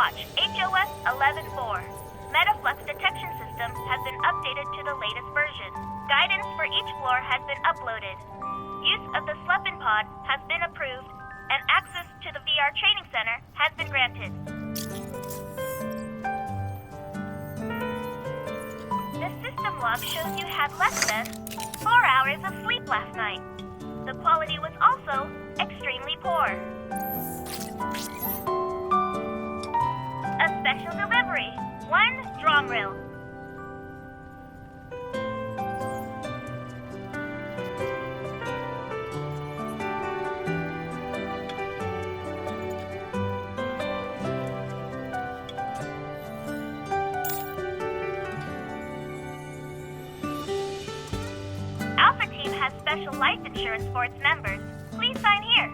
Watch HOS 11.4. Metaflux detection system has been updated to the latest version. Guidance for each floor has been uploaded. Use of the Sleepin Pod has been approved, and access to the VR training center has been granted. The system log shows you had less than 4 hours of sleep last night. The quality was also extremely poor. A special delivery. 1 drum reel. Alpha Team has special life insurance for its members. Please sign here.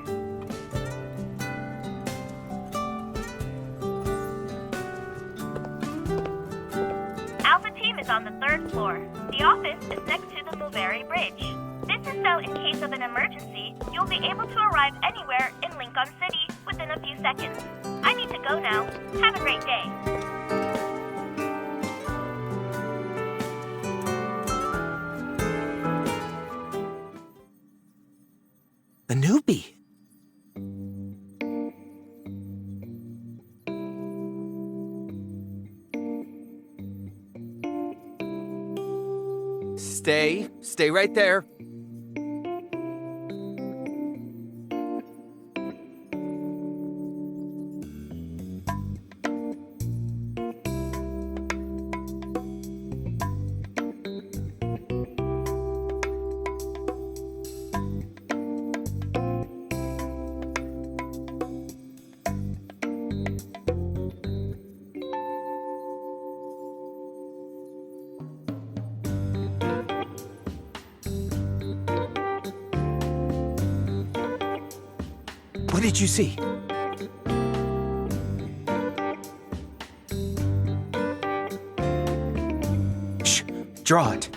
Alpha Team is on the 3rd floor. The office is next to the Mulberry Bridge. This is so in case of an emergency, you'll be able to arrive anywhere in Lincoln City within a few seconds. I need to go now. Have a great day. A newbie. Stay right there. What did you see? Shh, draw it.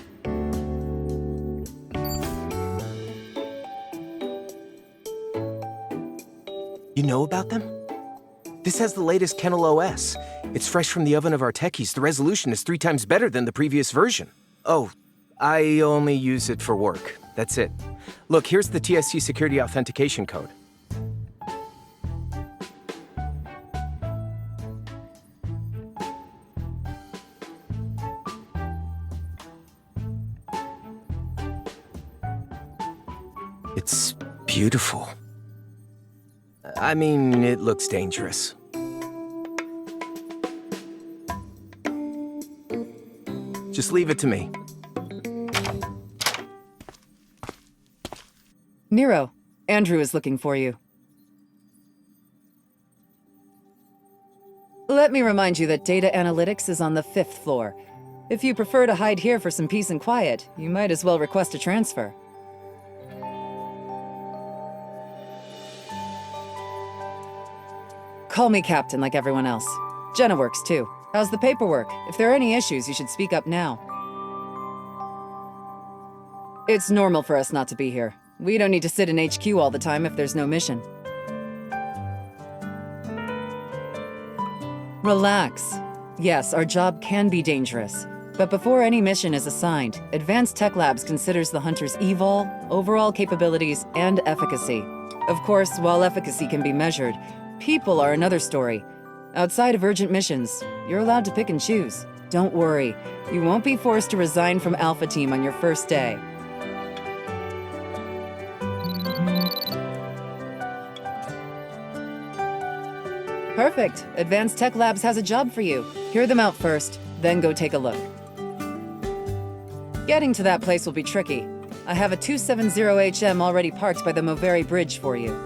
You know about them? This has the latest Kennel OS. It's fresh from the oven of our techies. The resolution is 3 times better than the previous version. Oh, I only use it for work. That's it. Look, here's the TSC security authentication code. It's beautiful. I mean, it looks dangerous. Just leave it to me. Nero, Andrew is looking for you. Let me remind you that data analytics is on the 5th floor. If you prefer to hide here for some peace and quiet, you might as well request a transfer. Call me Captain like everyone else. Jenna works too. How's the paperwork? If there are any issues, you should speak up now. It's normal for us not to be here. We don't need to sit in HQ all the time if there's no mission. Relax. Yes, our job can be dangerous. But before any mission is assigned, Advanced Tech Labs considers the hunter's evol, overall capabilities, and efficacy. Of course, while efficacy can be measured, people are another story. Outside of urgent missions, you're allowed to pick and choose. Don't worry, you won't be forced to resign from Alpha Team on your first day. Perfect. Advanced Tech Labs has a job for you. Hear them out first, then go take a look. Getting to that place will be tricky. I have a 270HM already parked by the Mulberry Bridge for you.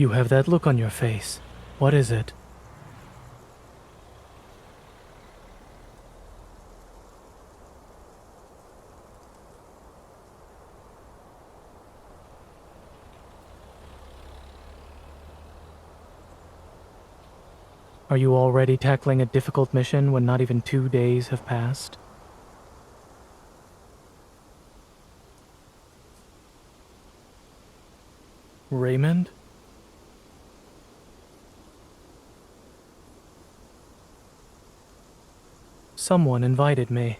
You have that look on your face. What is it? Are you already tackling a difficult mission when not even 2 days have passed? Raymond? Someone invited me.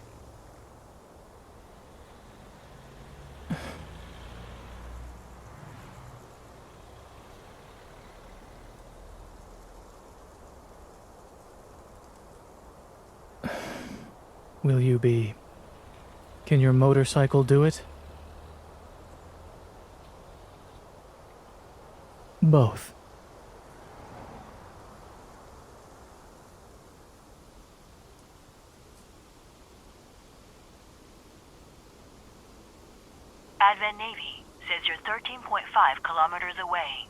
Will you be... Can your motorcycle do it? Both. Advent Navy says you're 13.5 kilometers away.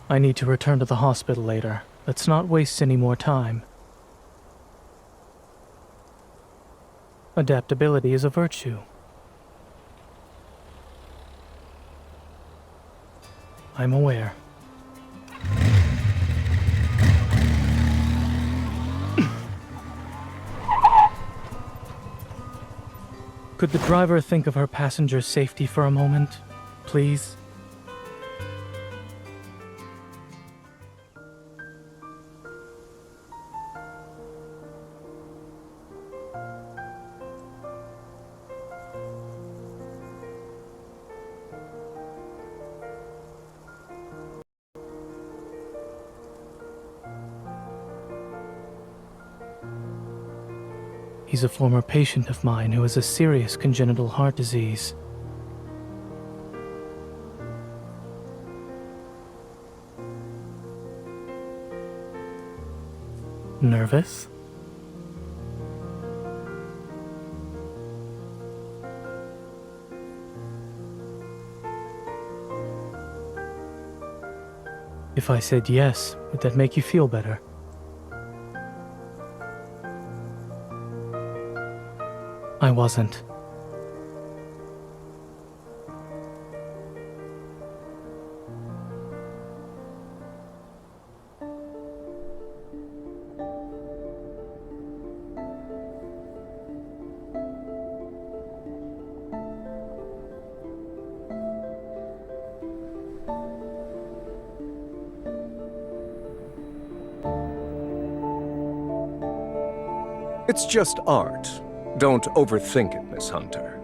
I need to return to the hospital later. Let's not waste any more time. Adaptability is a virtue. I'm aware. Could the driver think of her passenger's safety for a moment, please? He's a former patient of mine who has a serious congenital heart disease. Nervous? If I said yes, would that make you feel better? I wasn't. It's just art. Don't overthink it, Miss Hunter.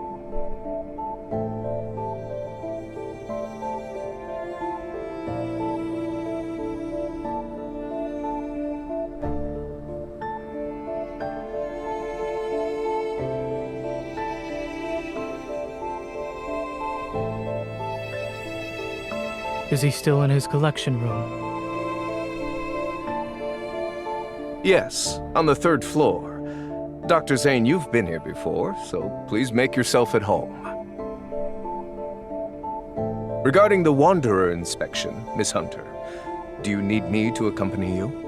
Is he still in his collection room? Yes, on the 3rd floor. Dr. Zane, you've been here before, so please make yourself at home. Regarding the Wanderer inspection, Miss Hunter, do you need me to accompany you?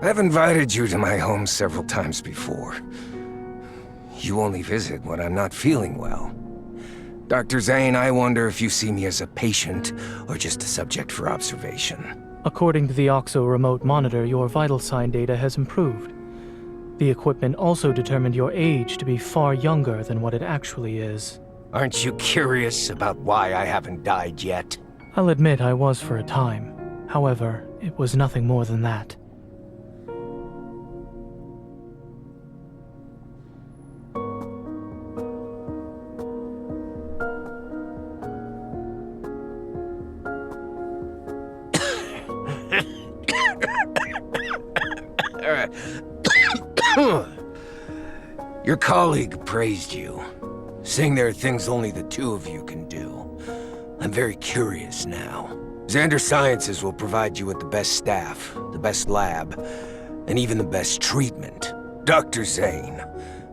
I've invited you to my home several times before. You only visit when I'm not feeling well. Dr. Zane, I wonder if you see me as a patient or just a subject for observation. According to the OXO remote monitor, your vital sign data has improved. The equipment also determined your age to be far younger than what it actually is. Aren't you curious about why I haven't died yet? I'll admit I was for a time. However, it was nothing more than that. Your colleague praised you, saying there are things only the two of you can do. I'm very curious now. Xander Sciences will provide you with the best staff, the best lab, and even the best treatment. Dr. Zane,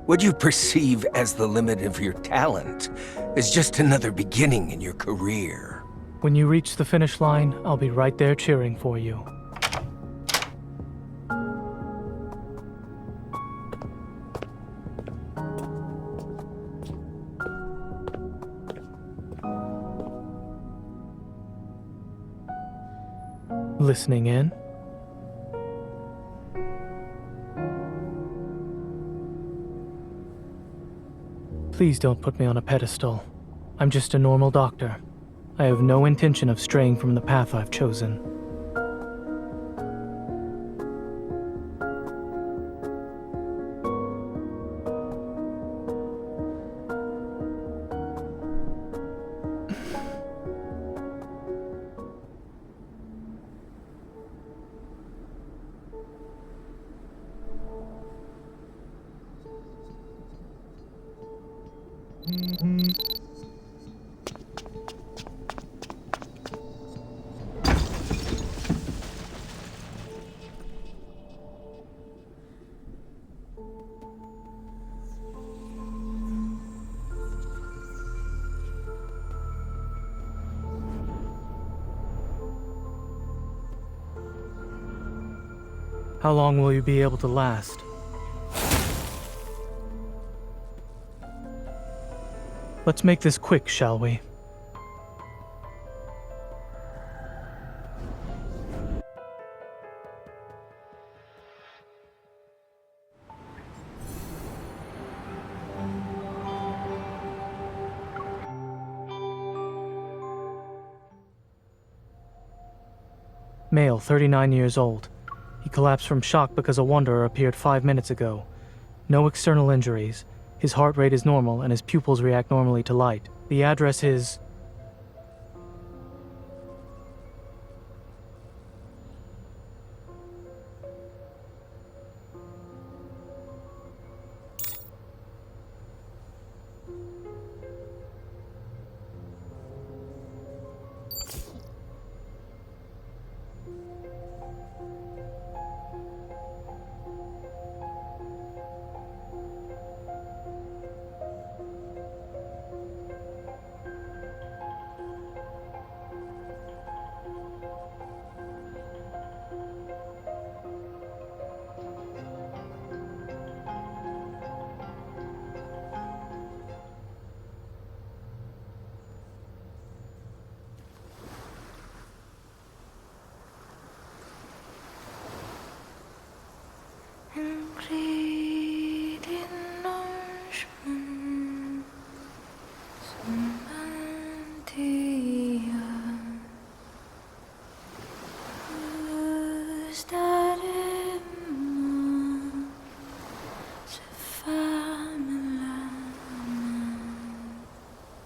what you perceive as the limit of your talent is just another beginning in your career. When you reach the finish line, I'll be right there cheering for you. Listening in? Please don't put me on a pedestal. I'm just a normal doctor. I have no intention of straying from the path I've chosen. How long will you be able to last? Let's make this quick, shall we? Male, 39 years old. He collapsed from shock because a wanderer appeared 5 minutes ago. No external injuries. His heart rate is normal and his pupils react normally to light. The address is...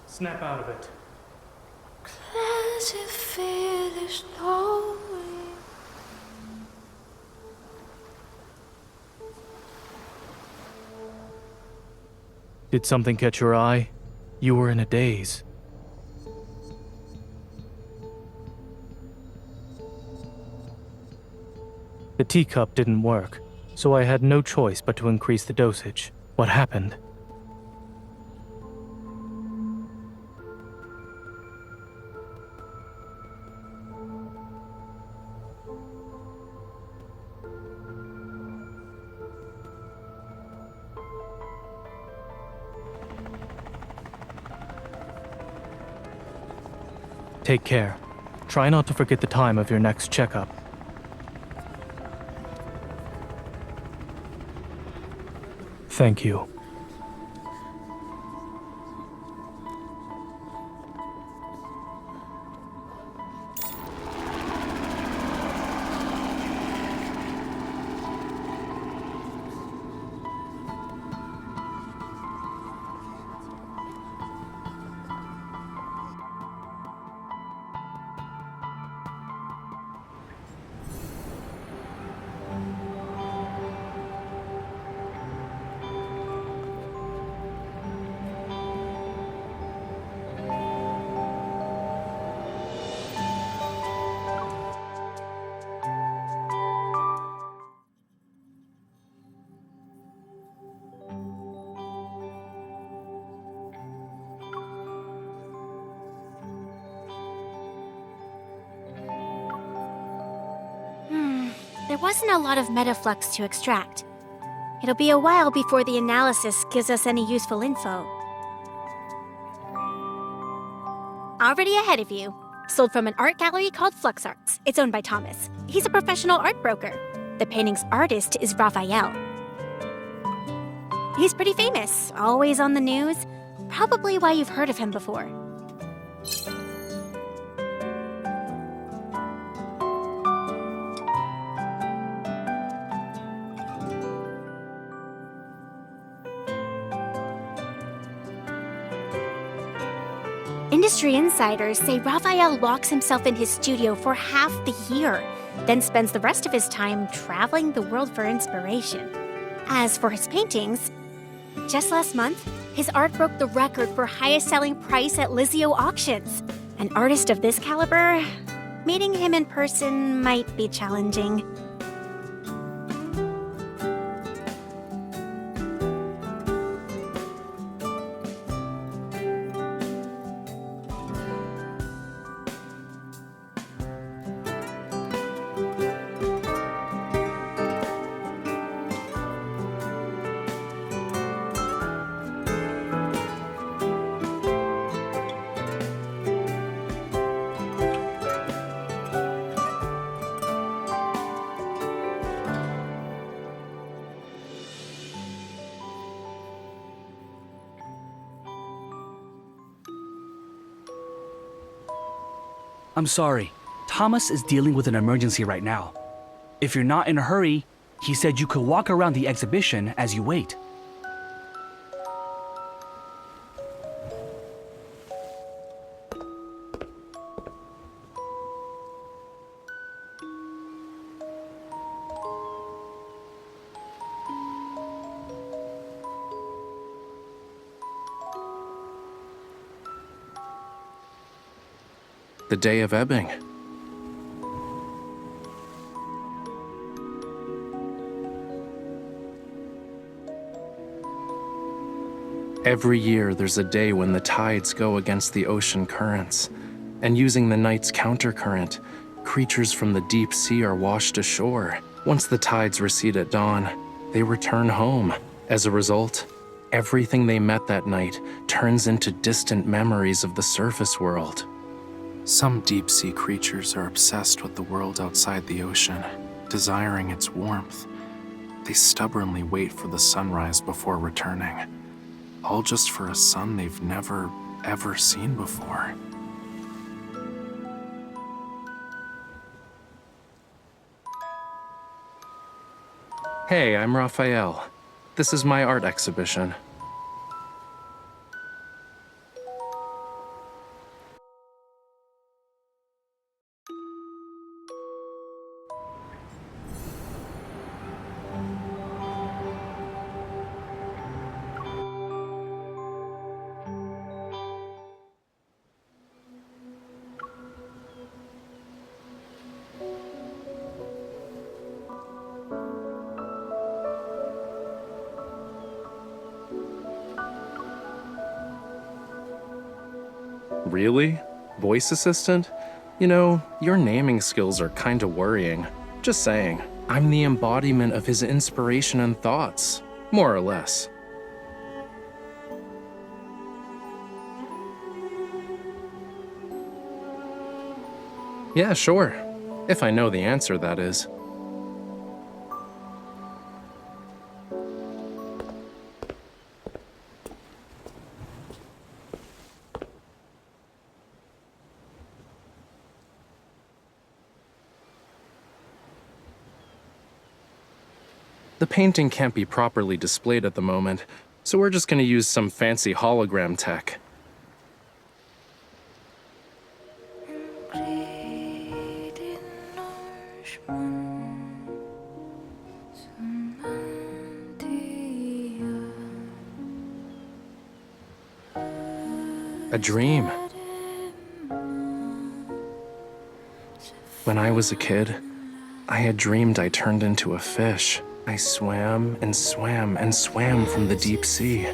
Snap out of it. Did something catch your eye? You were in a daze. The teacup didn't work, so I had no choice but to increase the dosage. What happened? Take care. Try not to forget the time of your next checkup. Thank you. there wasn't a lot of metaflux to extract. It'll be a while before the analysis gives us any useful info. Already ahead of you. Sold from an art gallery called Flux Arts. It's owned by Thomas. He's a professional art broker. The painting's artist is Raphael. He's pretty famous, always on the news. Probably why you've heard of him before. Industry insiders say Raphael locks himself in his studio for half the year, then spends the rest of his time traveling the world for inspiration. As for his paintings, just last month, his art broke the record for highest selling price at Lizio auctions. An artist of this caliber, meeting him in person might be challenging. I'm sorry. Thomas is dealing with an emergency right now. If you're not in a hurry, he said you could walk around the exhibition as you wait. The day of ebbing. Every year there's a day when the tides go against the ocean currents, and using the night's countercurrent, creatures from the deep sea are washed ashore. Once the tides recede at dawn, they return home. As a result, everything they met that night turns into distant memories of the surface world. Some deep-sea creatures are obsessed with the world outside the ocean, desiring its warmth. They stubbornly wait for the sunrise before returning, all just for a sun they've never, ever seen before. Hey, I'm Raphael. This is my art exhibition. Really? Voice assistant? You know, your naming skills are kinda worrying. Just saying. I'm the embodiment of his inspiration and thoughts, more or less. Yeah, sure. If I know the answer, that is. The painting can't be properly displayed at the moment, so we're just gonna use some fancy hologram tech. A dream. When I was a kid, I had dreamed I turned into a fish. I swam and swam and swam from the deep sea,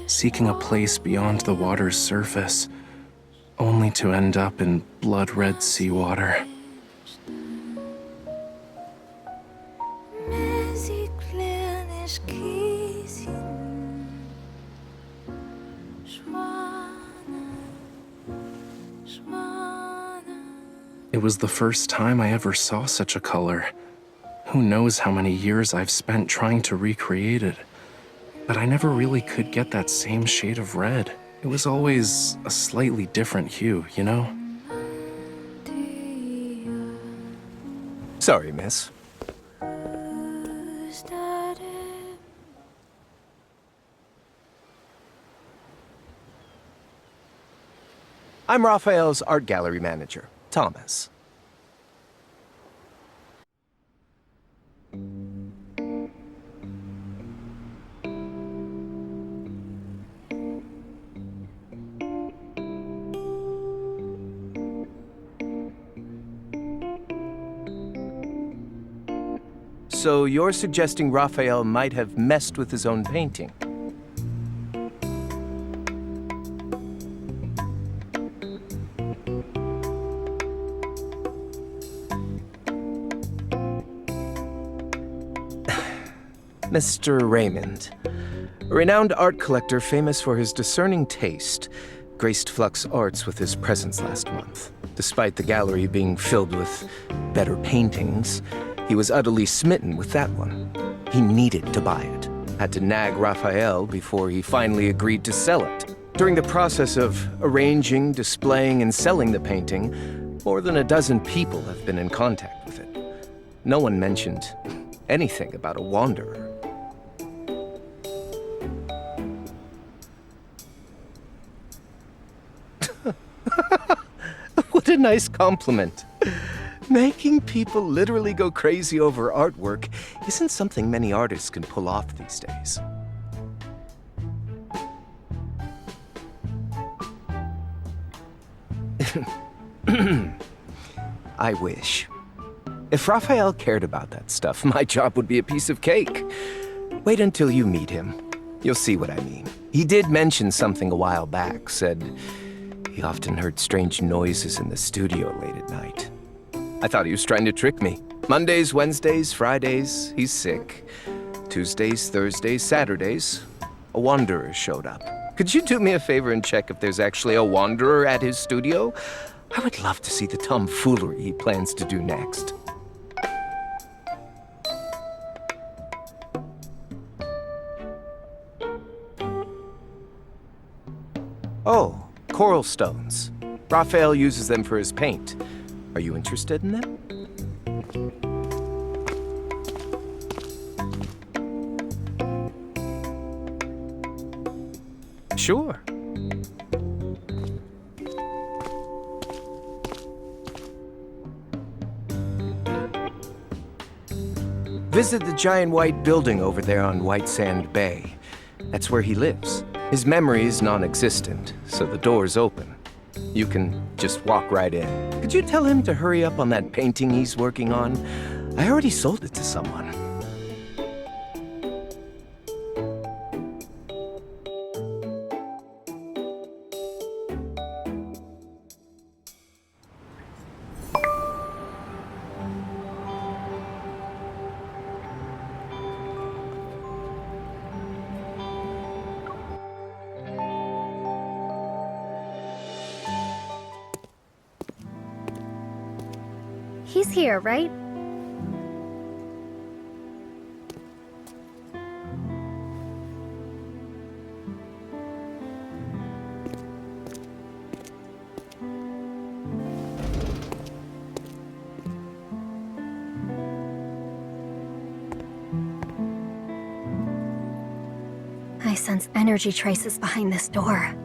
seeking a place beyond the water's surface, only to end up in blood-red seawater. It was the first time I ever saw such a color. Who knows how many years I've spent trying to recreate it. But I never really could get that same shade of red. It was always a slightly different hue, you know? Sorry, miss. I'm Raphael's art gallery manager, Thomas. So you're suggesting Raphael might have messed with his own painting? Mr. Raymond, a renowned art collector famous for his discerning taste, graced Flux Arts with his presence last month. Despite the gallery being filled with better paintings, he was utterly smitten with that one. He needed to buy it, had to nag Raphael before he finally agreed to sell it. During the process of arranging, displaying, and selling the painting, more than a dozen people have been in contact with it. No one mentioned anything about a wanderer. What a nice compliment. Making people literally go crazy over artwork isn't something many artists can pull off these days. I wish. If Raphael cared about that stuff, my job would be a piece of cake. Wait until you meet him. You'll see what I mean. He did mention something a while back, said he often heard strange noises in the studio late at night. I thought he was trying to trick me. Mondays, Wednesdays, Fridays, he's sick. Tuesdays, Thursdays, Saturdays, a wanderer showed up. Could you do me a favor and check if there's actually a wanderer at his studio? I would love to see the tomfoolery he plans to do next. Oh, coral stones. Raphael uses them for his paint. Are you interested in them? Sure. Visit the giant white building over there on White Sand Bay. That's where he lives. His memory is non-existent, so the door's open. You can just walk right in. Could you tell him to hurry up on that painting he's working on? I already sold it to someone. He's here, right? I sense energy traces behind this door.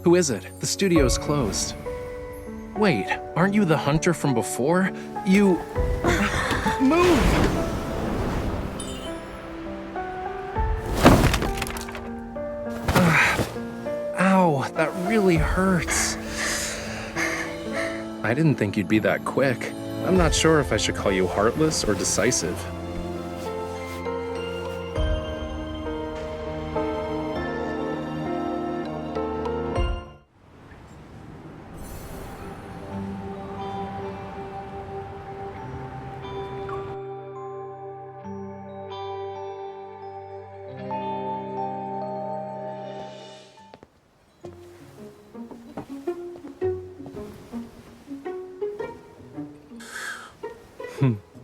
Who is it? The studio's closed. Wait, aren't you the hunter from before? You... Move! Ow, that really hurts. I didn't think you'd be that quick. I'm not sure if I should call you heartless or decisive.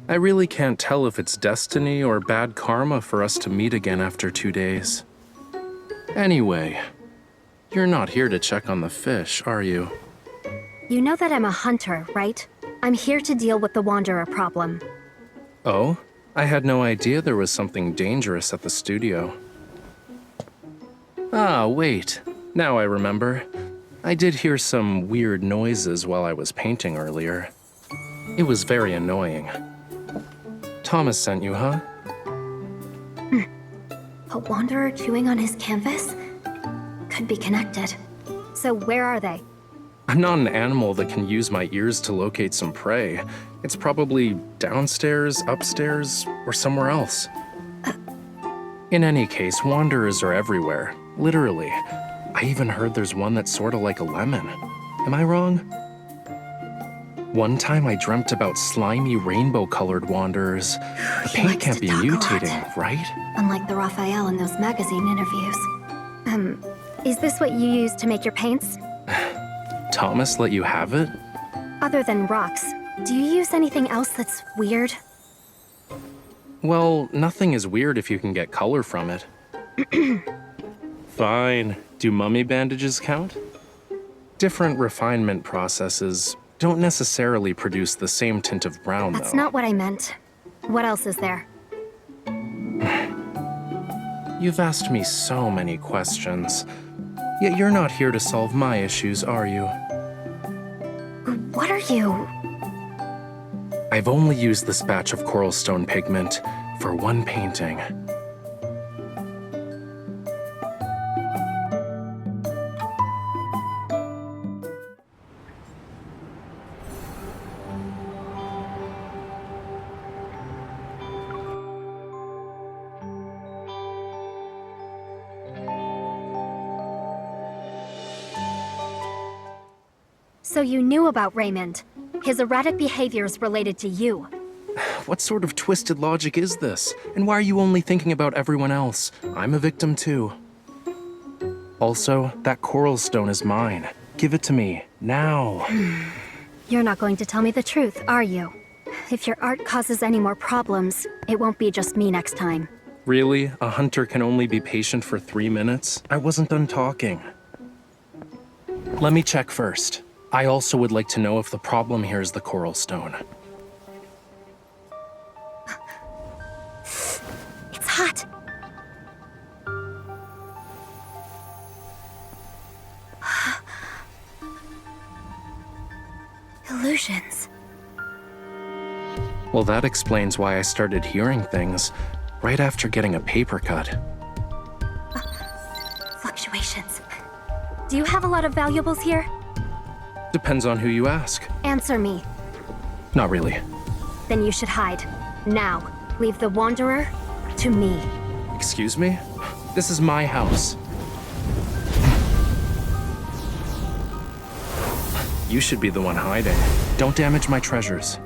I really can't tell if it's destiny or bad karma for us to meet again after 2 days. Anyway, you're not here to check on the fish, are you? You know that I'm a hunter, right? I'm here to deal with the Wanderer problem. Oh? I had no idea there was something dangerous at the studio. Ah, wait. Now I remember. I did hear some weird noises while I was painting earlier. It was very annoying. Thomas sent you, huh? A Wanderer chewing on his canvas? Could be connected. So where are they? I'm not an animal that can use my ears to locate some prey. It's probably downstairs, upstairs, or somewhere else. In any case, wanderers are everywhere. Literally. I even heard there's one that's sorta like a lemon. Am I wrong? One time I dreamt about slimy rainbow-colored wanderers. The He paint likes can't to be talk a lot. mutating, right? Unlike the Raphael in those magazine interviews. Is this what you use to make your paints? Thomas let you have it? Other than rocks, do you use anything else that's weird? Well, nothing is weird if you can get color from it. Fine. Do mummy bandages count? Different refinement processes don't necessarily produce the same tint of brown, That's though. not what I meant. What else is there? You've asked me so many questions. Yet you're not here to solve my issues, are you? What are you? I've only used this batch of coral stone pigment for one painting. So you knew about Raymond. His erratic behaviors related to you. What sort of twisted logic is this? And why are you only thinking about everyone else? I'm a victim too. Also, that coral stone is mine. Give it to me, now. You're not going to tell me the truth, are you? If your art causes any more problems, it won't be just me next time. Really? A hunter can only be patient for 3 minutes? I wasn't done talking. Let me check first. I also would like to know if the problem here is the coral stone. It's hot. Illusions. Well, that explains why I started hearing things right after getting a paper cut. Fluctuations. Do you have a lot of valuables here? Depends on who you ask. Answer me. Not really. Then you should hide. Now, leave the Wanderer to me. Excuse me? This is my house. You should be the one hiding. Don't damage my treasures.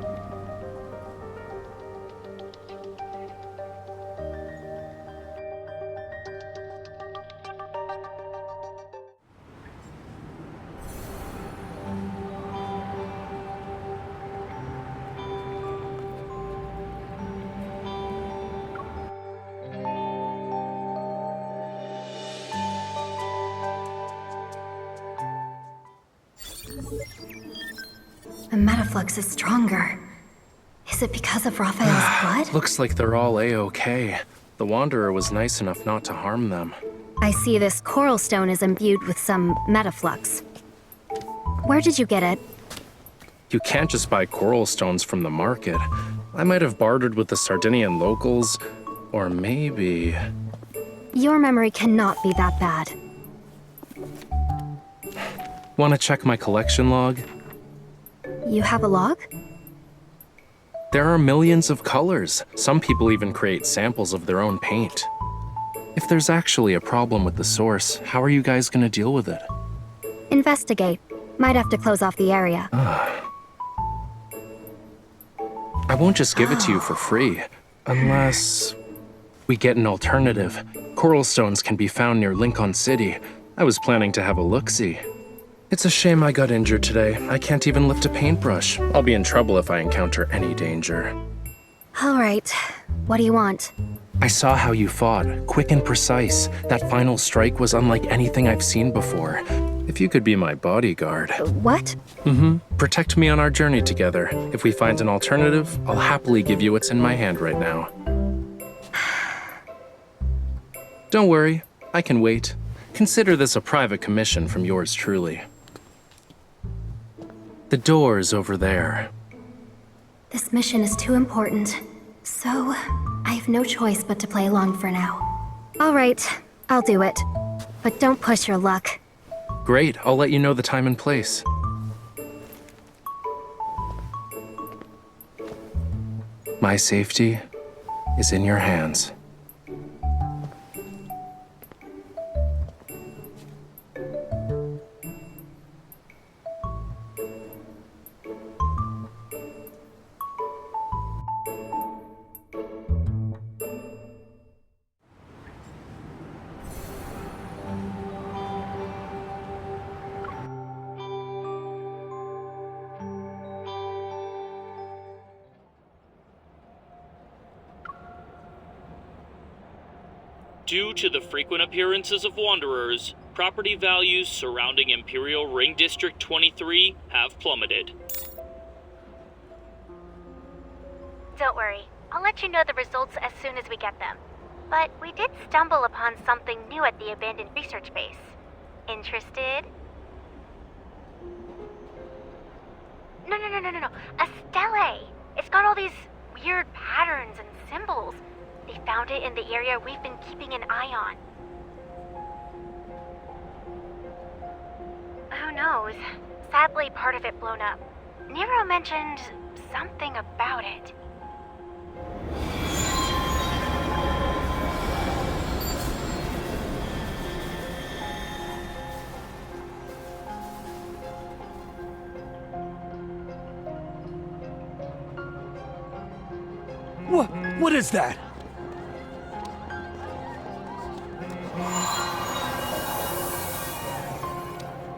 The metaflux is stronger. Is it because of Raphael's blood? Looks like they're all A-okay. The Wanderer was nice enough not to harm them. I see this coral stone is imbued with some metaflux. Where did you get it? You can't just buy coral stones from the market. I might have bartered with the Sardinian locals, or maybe... Your memory cannot be that bad. Want to check my collection log? You have a log? There are millions of colors. Some people even create samples of their own paint. If there's actually a problem with the source, how are you guys gonna deal with it? Investigate. Might have to close off the area. I won't just give it to you for free, unless we get an alternative. Coral stones can be found near Lincoln City. I was planning to have a look-see. It's a shame I got injured today. I can't even lift a paintbrush. I'll be in trouble if I encounter any danger. All right. What do you want? I saw how you fought, quick and precise. That final strike was unlike anything I've seen before. If you could be my bodyguard. What? Protect me on our journey together. If we find an alternative, I'll happily give you what's in my hand right now. Don't worry, I can wait. Consider this a private commission from yours truly. The door's over there. This mission is too important. So, I have no choice but to play along for now. All right, I'll do it. But don't push your luck. Great, I'll let you know the time and place. My safety is in your hands. Due to the frequent appearances of wanderers, property values surrounding Imperial Ring District 23 have plummeted. Don't worry, I'll let you know the results as soon as we get them. But we did stumble upon something new at the abandoned research base. Interested? No. A stele! It's got all these weird patterns and symbols. They found it in the area we've been keeping an eye on. Who knows? Sadly, part of it blown up. Nero mentioned something about it. What is that?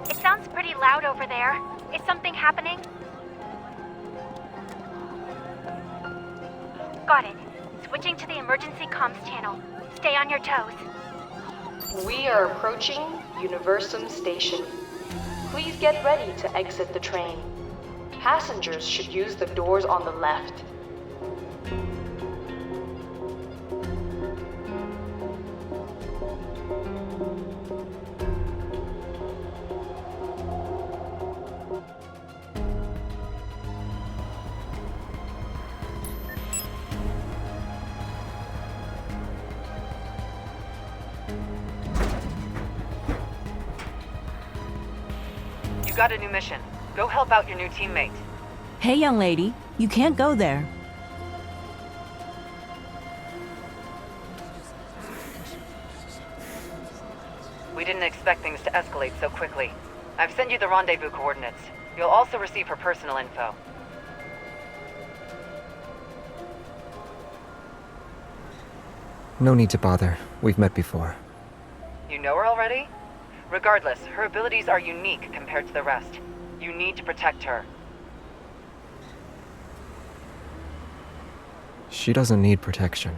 It sounds pretty loud over there. Is something happening? Got it. Switching to the emergency comms channel. Stay on your toes. We are approaching Universum Station. Please get ready to exit the train. Passengers should use the doors on the left. You got a new mission. Go help out your new teammate. Hey, young lady, you can't go there. We didn't expect things to escalate so quickly. I've sent you the rendezvous coordinates. You'll also receive her personal info. No need to bother. We've met before. You know her already? Regardless, her abilities are unique compared to the rest. You need to protect her. She doesn't need protection.